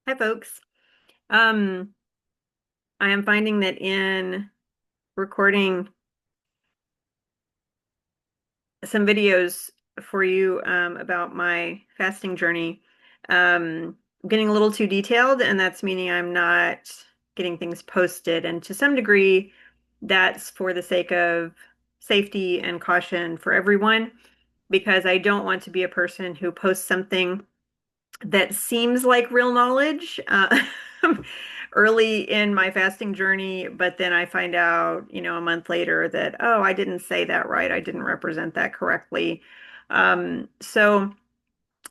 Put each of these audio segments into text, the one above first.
Hi, folks. Um, I am finding that in recording some videos for you about my fasting journey, I'm getting a little too detailed, and that's meaning I'm not getting things posted. And to some degree, that's for the sake of safety and caution for everyone, because I don't want to be a person who posts something that seems like real knowledge early in my fasting journey, but then I find out, a month later that, oh, I didn't say that right. I didn't represent that correctly. Um, so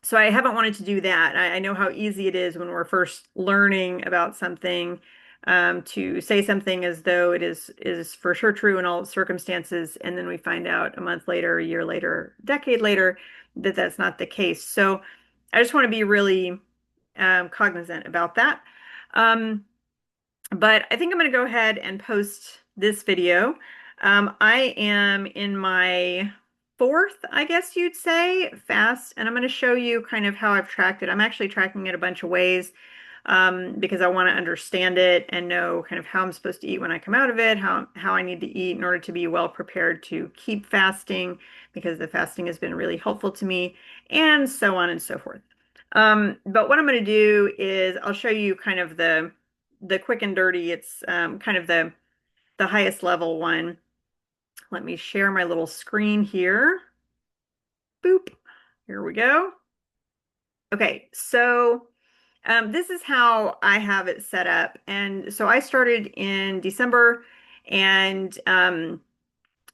so I haven't wanted to do that. I know how easy it is when we're first learning about something, to say something as though it is for sure true in all circumstances, and then we find out a month later, a year later, decade later, that that's not the case. So I just want to be really cognizant about that. Um, but I think I'm going to go ahead and post this video. I am in my fourth, I guess you'd say, fast, and I'm going to show you kind of how I've tracked it. I'm actually tracking it a bunch of ways, because I want to understand it and know kind of how I'm supposed to eat when I come out of it, how I need to eat in order to be well prepared to keep fasting, because the fasting has been really helpful to me, and so on and so forth. But what I'm going to do is I'll show you kind of the quick and dirty. It's kind of the highest level one. Let me share my little screen here. Boop. Here we go. Okay, so this is how I have it set up. And so I started in December, and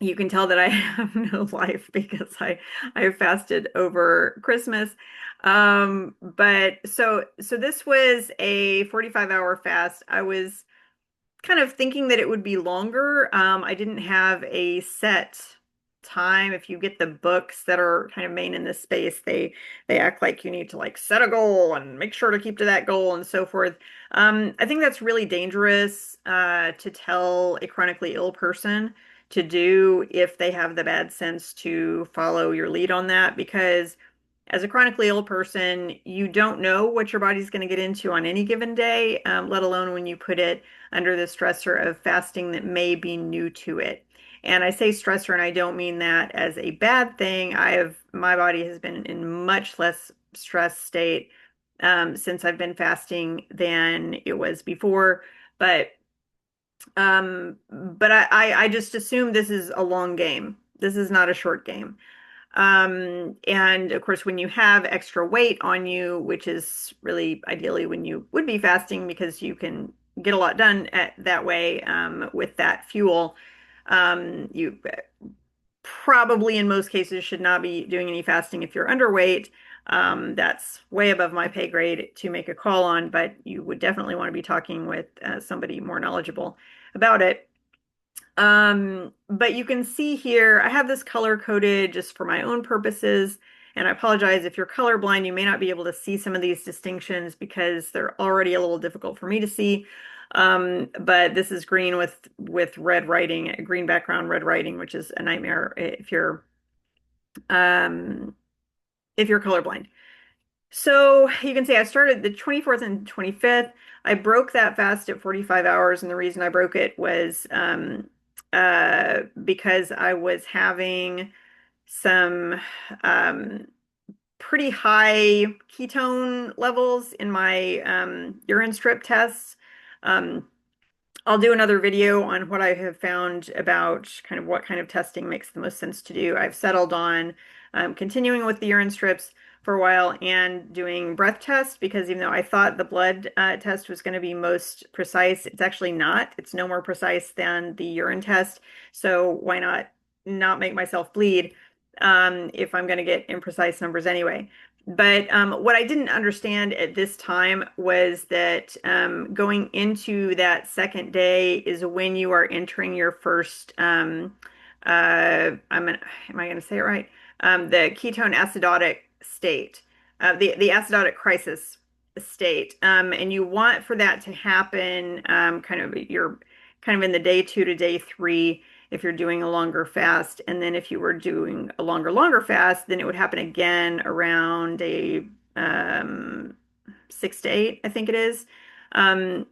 you can tell that I have no life because I have fasted over Christmas. But so this was a 45-hour fast. I was kind of thinking that it would be longer. I didn't have a set time. If you get the books that are kind of main in this space, they act like you need to like set a goal and make sure to keep to that goal and so forth. I think that's really dangerous to tell a chronically ill person to do if they have the bad sense to follow your lead on that, because as a chronically ill person, you don't know what your body's going to get into on any given day, let alone when you put it under the stressor of fasting that may be new to it. And I say stressor, and I don't mean that as a bad thing. My body has been in much less stress state since I've been fasting than it was before. But I just assume this is a long game. This is not a short game. And of course, when you have extra weight on you, which is really ideally when you would be fasting because you can get a lot done that way, with that fuel, you probably in most cases should not be doing any fasting if you're underweight. That's way above my pay grade to make a call on, but you would definitely want to be talking with somebody more knowledgeable about it. But you can see here, I have this color coded just for my own purposes. And I apologize if you're colorblind, you may not be able to see some of these distinctions because they're already a little difficult for me to see. But this is green with red writing, green background, red writing, which is a nightmare um, if you're colorblind. So you can see I started the 24th and 25th. I broke that fast at 45 hours, and the reason I broke it was because I was having some pretty high ketone levels in my urine strip tests. Um, I'll do another video on what I have found about kind of what kind of testing makes the most sense to do. I've settled on continuing with the urine strips for a while and doing breath tests, because even though I thought the blood test was going to be most precise, it's actually not. It's no more precise than the urine test. So why not make myself bleed if I'm going to get imprecise numbers anyway? But what I didn't understand at this time was that going into that second day is when you are entering your first, am I going to say it right? The ketone acidotic state, the acidotic crisis state. And you want for that to happen you're kind of in the day 2 to day 3 if you're doing a longer fast. And then if you were doing a longer fast, then it would happen again around a, um, 6 to 8, I think it is. And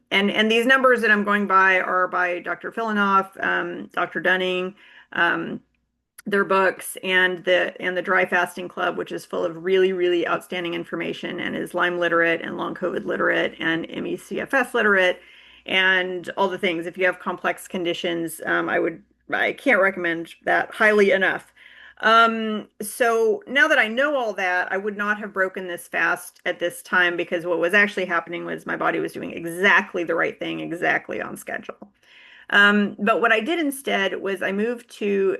these numbers that I'm going by are by Dr. Filinoff, Dr. Dunning, um, their books, and the Dry Fasting Club, which is full of really, really outstanding information and is Lyme literate and long COVID literate and MECFS literate and all the things. If you have complex conditions, I can't recommend that highly enough. So now that I know all that, I would not have broken this fast at this time because what was actually happening was my body was doing exactly the right thing, exactly on schedule. But what I did instead was I moved to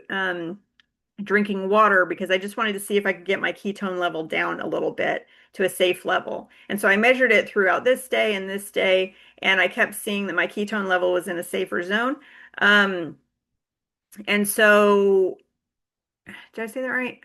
drinking water because I just wanted to see if I could get my ketone level down a little bit to a safe level. And so I measured it throughout this day, and I kept seeing that my ketone level was in a safer zone. Um, and so, did I say that right?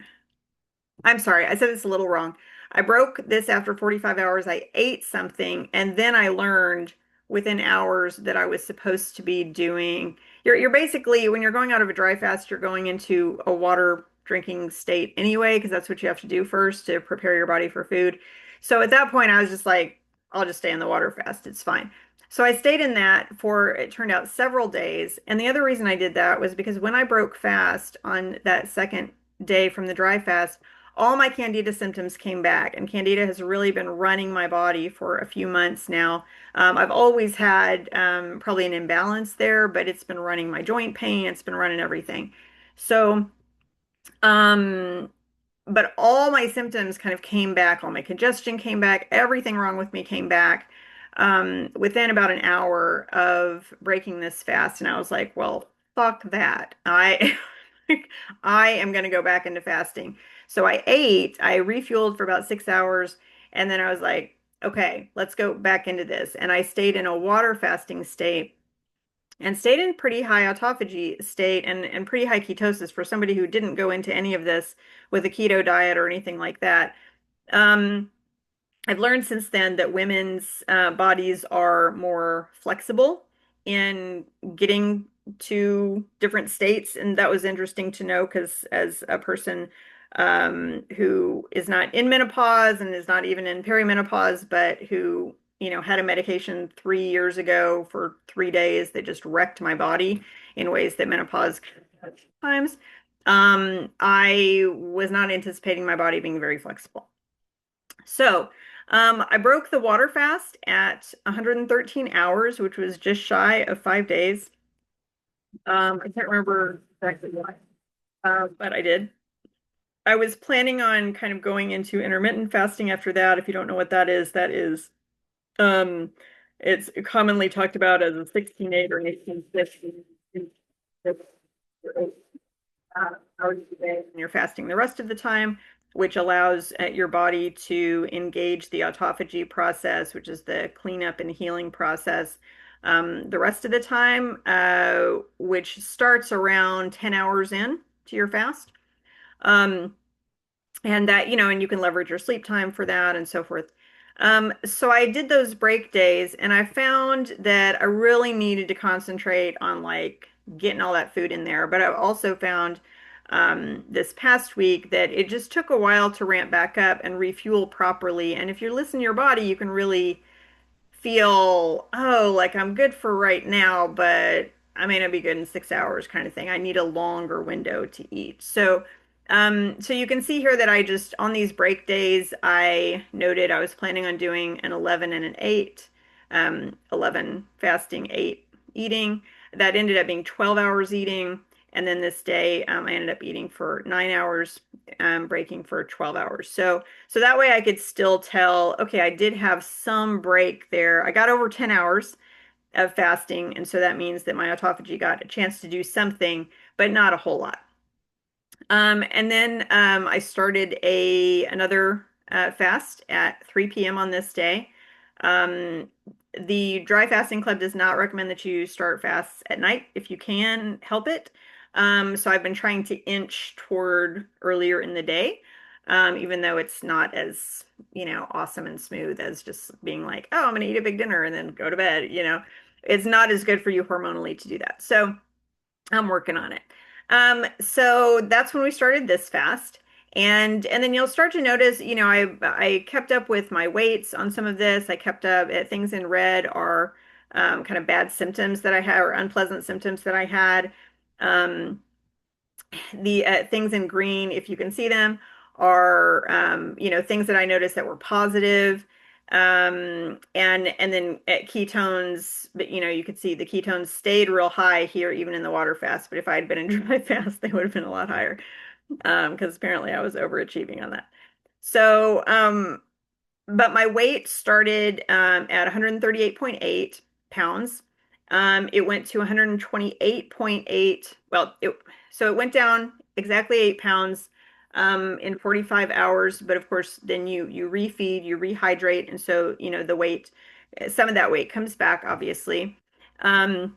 I'm sorry, I said this a little wrong. I broke this after 45 hours. I ate something, and then I learned within hours that I was supposed to be doing. You're basically, when you're going out of a dry fast, you're going into a water drinking state anyway, because that's what you have to do first to prepare your body for food. So at that point, I was just like, I'll just stay in the water fast. It's fine. So I stayed in that for, it turned out, several days. And the other reason I did that was because when I broke fast on that second day from the dry fast, all my candida symptoms came back, and candida has really been running my body for a few months now. I've always had probably an imbalance there, but it's been running my joint pain, it's been running everything. So, um, but all my symptoms kind of came back, all my congestion came back, everything wrong with me came back within about an hour of breaking this fast. And I was like, well, fuck that. I am going to go back into fasting. So I ate, I refueled for about 6 hours, and then I was like, okay, let's go back into this. And I stayed in a water fasting state and stayed in pretty high autophagy state and pretty high ketosis for somebody who didn't go into any of this with a keto diet or anything like that. Um, I've learned since then that women's bodies are more flexible in getting to different states, and that was interesting to know because as a person who is not in menopause and is not even in perimenopause, but who, had a medication 3 years ago for 3 days that just wrecked my body in ways that menopause times, I was not anticipating my body being very flexible. So, I broke the water fast at 113 hours, which was just shy of 5 days. I can't remember exactly why, but I did. I was planning on kind of going into intermittent fasting after that. If you don't know what that is, um, it's commonly talked about as a 16-8 or 18-50 hours a day, and you're fasting the rest of the time, which allows your body to engage the autophagy process, which is the cleanup and healing process, the rest of the time, which starts around 10 hours in to your fast. Um, and that, and you can leverage your sleep time for that and so forth. So I did those break days, and I found that I really needed to concentrate on like getting all that food in there. But I also found this past week that it just took a while to ramp back up and refuel properly. And if you listen to your body, you can really feel, oh, like I'm good for right now, but I may not be good in 6 hours kind of thing. I need a longer window to eat. So you can see here that I just, on these break days, I noted I was planning on doing an 11 and an 8, 11 fasting, 8 eating. That ended up being 12 hours eating. And then this day, I ended up eating for 9 hours, breaking for 12 hours. So that way I could still tell, okay, I did have some break there. I got over 10 hours of fasting, and so that means that my autophagy got a chance to do something, but not a whole lot. And then I started another fast at 3 p.m. on this day. Um, the Dry Fasting Club does not recommend that you start fasts at night if you can help it. So I've been trying to inch toward earlier in the day, even though it's not as, awesome and smooth as just being like, oh, I'm going to eat a big dinner and then go to bed. It's not as good for you hormonally to do that. So I'm working on it. So that's when we started this fast. And then you'll start to notice, I kept up with my weights on some of this. I kept up things in red are kind of bad symptoms that I had or unpleasant symptoms that I had. Um, the things in green, if you can see them, are things that I noticed that were positive. And then at ketones, but you could see the ketones stayed real high here, even in the water fast. But if I had been in dry fast, they would have been a lot higher because apparently I was overachieving on that. So, but my weight started at 138.8 pounds. It went to 128.8. So it went down exactly 8 pounds in 45 hours. But of course, then you refeed, you rehydrate, and so the weight, some of that weight comes back, obviously. Um,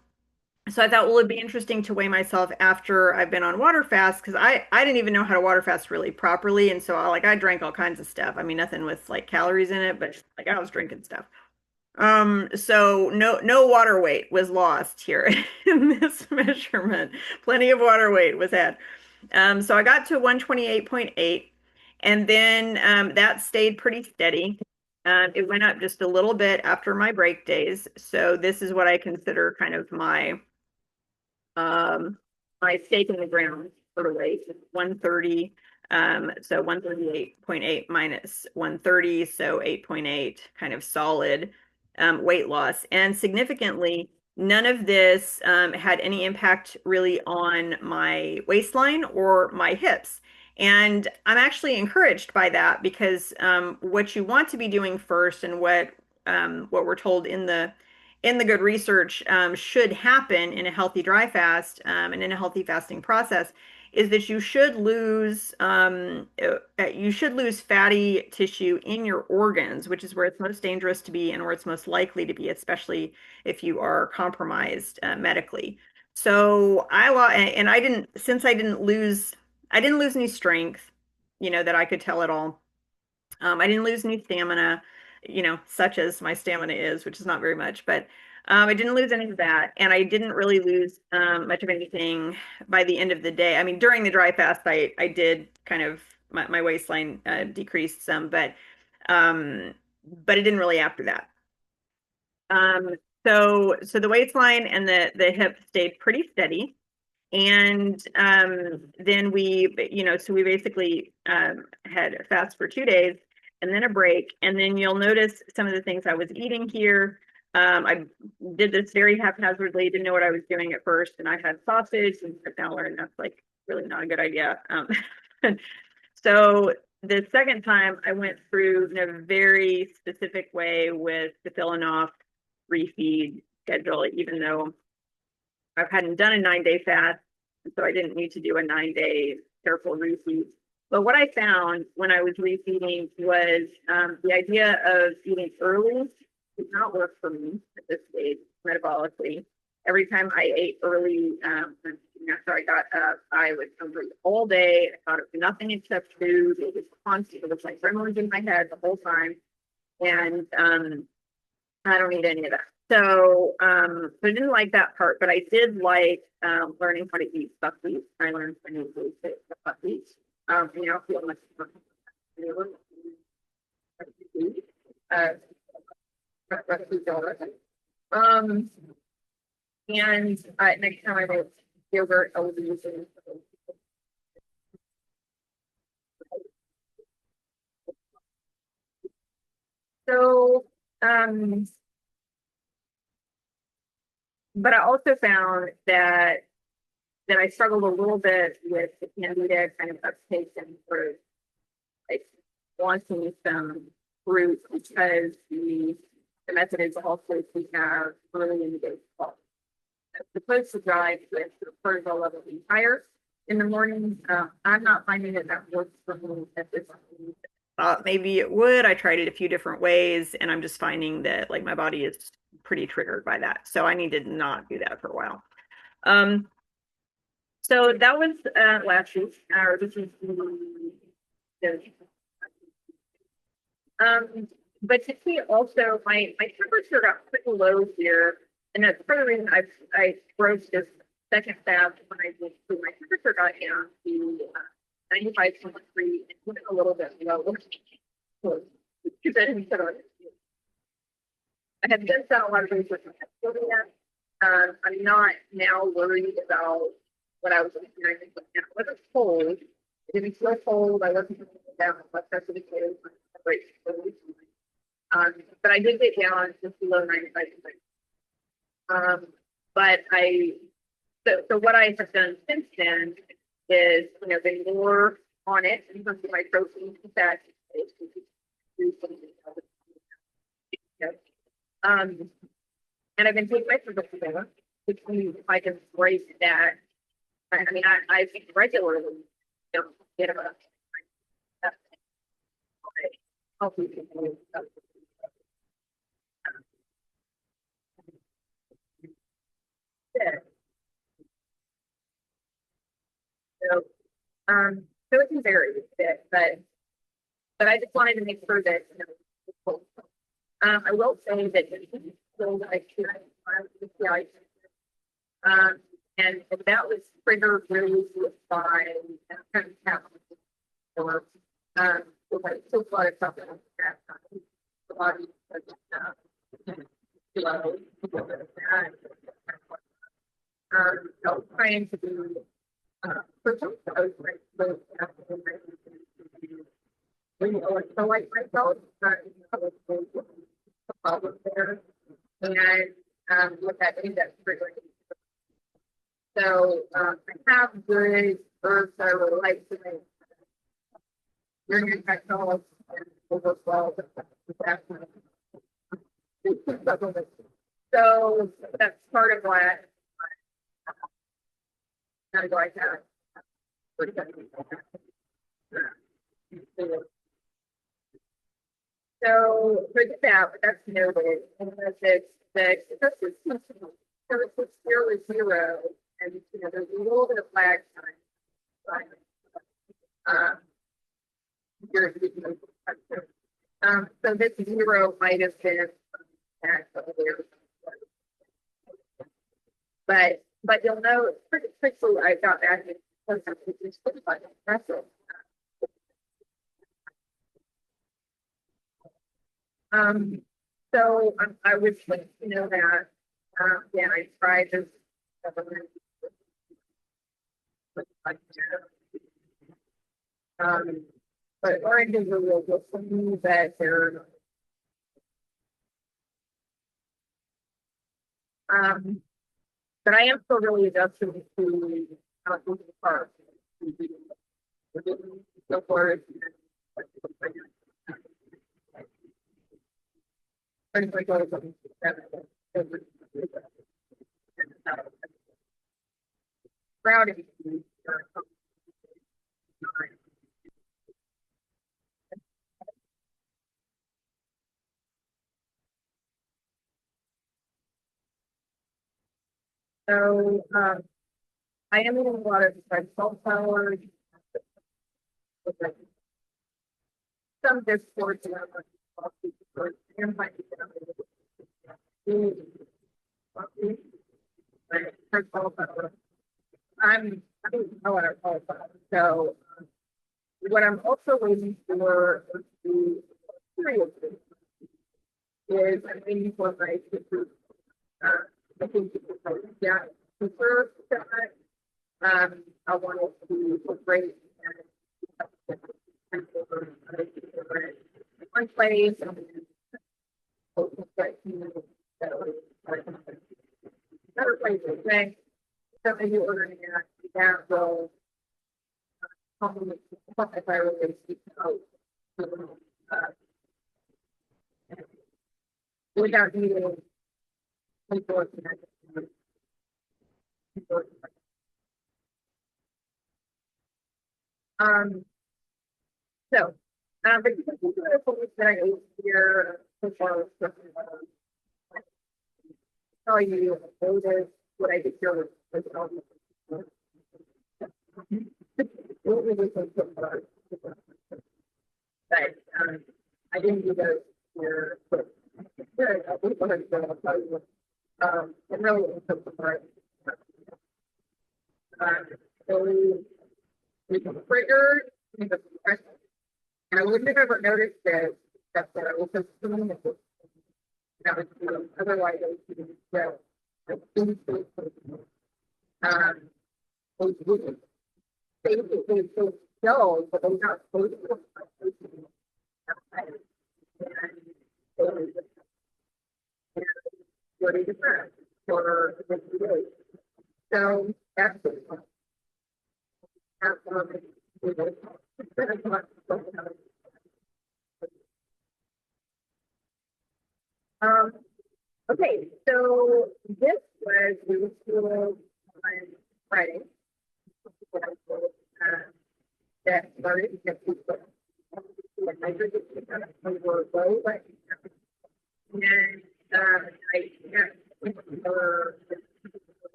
so I thought, well, it'd be interesting to weigh myself after I've been on water fast because I didn't even know how to water fast really properly, and so I drank all kinds of stuff. I mean, nothing with like calories in it, but like I was drinking stuff. So no water weight was lost here in this measurement. Plenty of water weight was had. So I got to 128.8, and then that stayed pretty steady. It went up just a little bit after my break days. So this is what I consider kind of um, my stake in the ground for the weight is 130. So 138.8 minus 130, so 8.8, kind of solid weight loss. And significantly, none of this had any impact really on my waistline or my hips. And I'm actually encouraged by that because what you want to be doing first, and what we're told in the good research should happen in a healthy dry fast and in a healthy fasting process is that you should lose fatty tissue in your organs, which is where it's most dangerous to be and where it's most likely to be, especially if you are compromised medically. So and I didn't since I didn't lose any strength, that I could tell at all. I didn't lose any stamina, such as my stamina is, which is not very much, but I didn't lose any of that. And I didn't really lose much of anything by the end of the day. I mean, during the dry fast, I did kind of, my waistline decreased some, um, but it didn't really after that. Um, so the waistline and the hip stayed pretty steady. And then so we basically had a fast for 2 days and then a break. And then you'll notice some of the things I was eating here. I did this very haphazardly, didn't know what I was doing at first. And I had sausage, and I've now learned that's like really not a good idea. So the second time I went through in a very specific way with the fill and off refeed schedule, even though I hadn't done a 9-day fast, so I didn't need to do a 9-day careful refeed. But what I found when I was refeeding was the idea of eating early did not work for me at this stage metabolically. Every time I ate early, after I got up, I was hungry all day. I thought of nothing except food. It was constant. It was like gremlins in my head the whole time. And I don't need any of that. So I didn't like that part, but I did like learning how to eat buckwheat. I learned a new way to eat buckwheat. Feel much more and next time I make yogurt, I will be using. So, but I also found that I struggled a little bit with the candida kind of uptake and sort of like wanting some fruit because the method is also to have early in the day salt. As opposed to drive with the cortisol level being higher in the morning, I'm not finding that works for me at this point. Thought maybe it would. I tried it a few different ways, and I'm just finding that like my body is pretty triggered by that. So I need to not do that for a while. Um, so that was last week. This is but to see also my temperature got pretty low here, and that's part of the reason I broke this second fast when I did. So my temperature got down to 95.3, and a little bit lower. Because I didn't put on it. I had just done a lot of research on that. I'm not now worried about what I was experiencing. I wasn't cold. It didn't feel cold. I wasn't down with blood pressure because but I did get down just below 95. But so what I have done since then is, been more on it in terms of my protein and fat. And I've been taking my together, which means if I can break that, I think regularly, get about healthy people. So, so it can vary a bit, but I just wanted to make sure that, I will say that so I and that was triggered really by kind of or so far it's something the body trying to do electrolyte myself, problem there, and look at index triggering. So I have good herbs that I really like to make. Urinary technology and overflow. So that's part of why I go like that. So for that, that's noted, and that's zero is zero, and there's a little bit of lag time. So this zero might have been but you'll know pretty quickly I got back in it's pretty impressive. So I would like to know that yeah, I tried this but oranges are real good for me that they're but I am still really adjusting to the park. So far, crowded. So I am eating a lot of sunflower. Some discourse I don't know what I call it. So what I'm also waiting for is I'm waiting for my I think yeah, prefer that. I want it to be great. One place. Better places, right? So maybe ordering that will if I really speak out without needing people. So, but you can see the foods that I ate here so far. Tell you what I did here was but I didn't do those here. But it really is so it triggered the depression. And I wouldn't have ever noticed it except that I was just doing it. That was otherwise I would go. Um, they show, but they're not supposed to. Really different for the day. So that's um, okay, so this was the school on Friday. That started to get people. I heard it were low, but and I I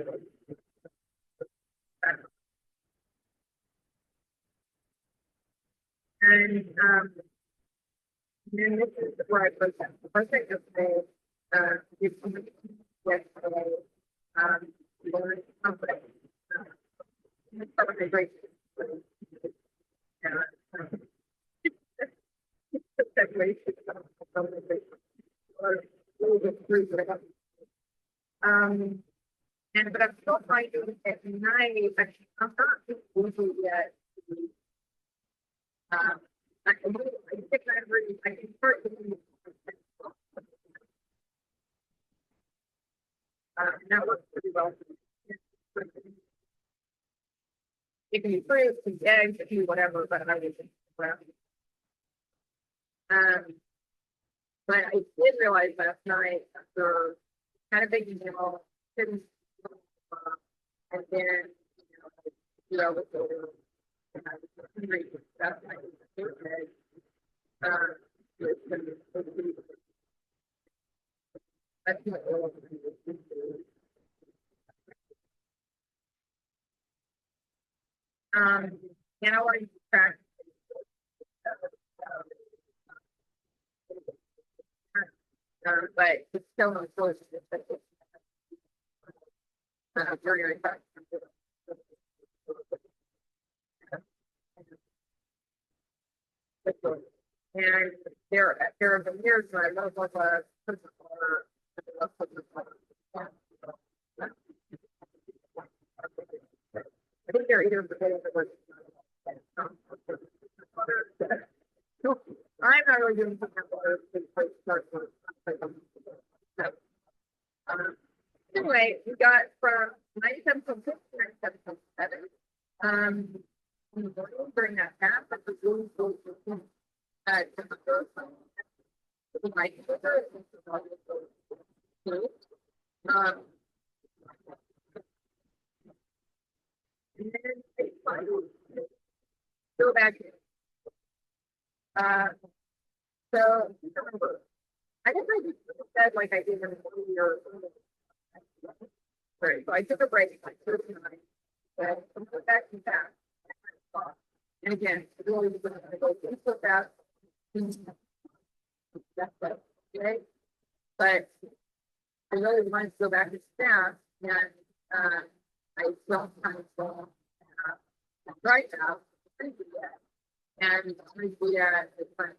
was and then this is where I protest. The first thing is with something. It's probably great. And but I'm still finding at night, I'm not usually yet. I can start doing and that works pretty well. It can be fruit, it can be eggs, it can be whatever, but I was but I did realize last night after kind of thinking, didn't, and then, with the stuff, that's what and I want to track but it's still not close to this. Very effective. And there have been years where I know like a I think they're either I'm not really doing anyway, we got from 97.6 to 97.7. During that path, but the room goes and then go back in. So I guess I just said like I did in earlier. Right, so I took a break like 13 nights. But I'm back to that. And again, really going to go so fast. Okay. But I really wanted to go back to staff and I don't kind of right now and we at the time.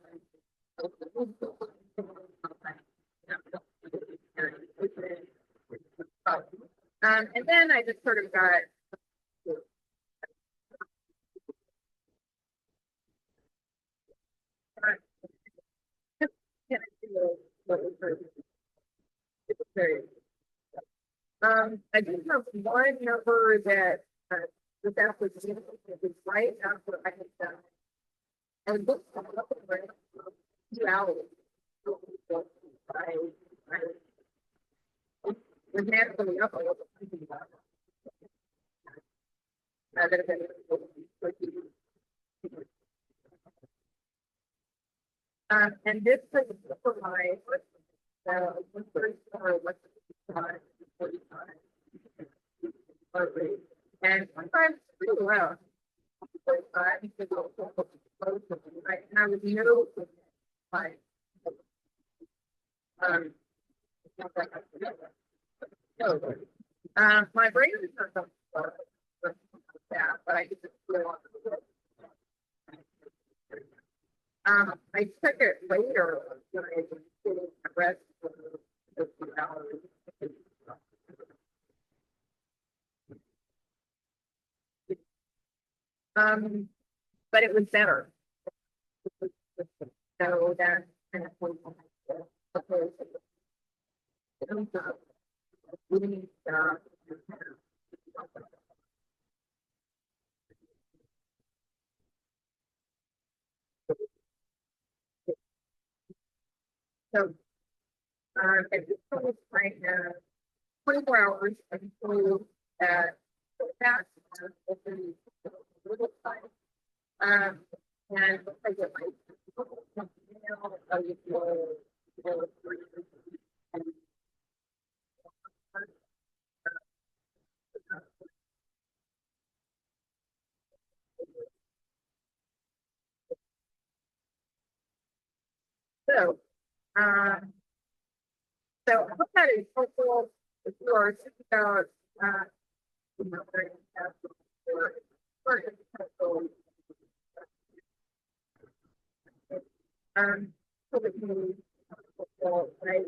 And then I just sort of got I do have one number that the application is right after I had done. And this 2 hours. I was naturally up. And this is for my and sometimes pretty well. Right, and I was new. So, my brain is not something that, but I just feel I took it later when I was getting the rest of the 2 hours. But it was better. So that kind of point. So at this point, right now, 24 hours until that fast a little time. And I get my so, um, so I hope that is helpful if you are thinking about, you know, um, so that you, right?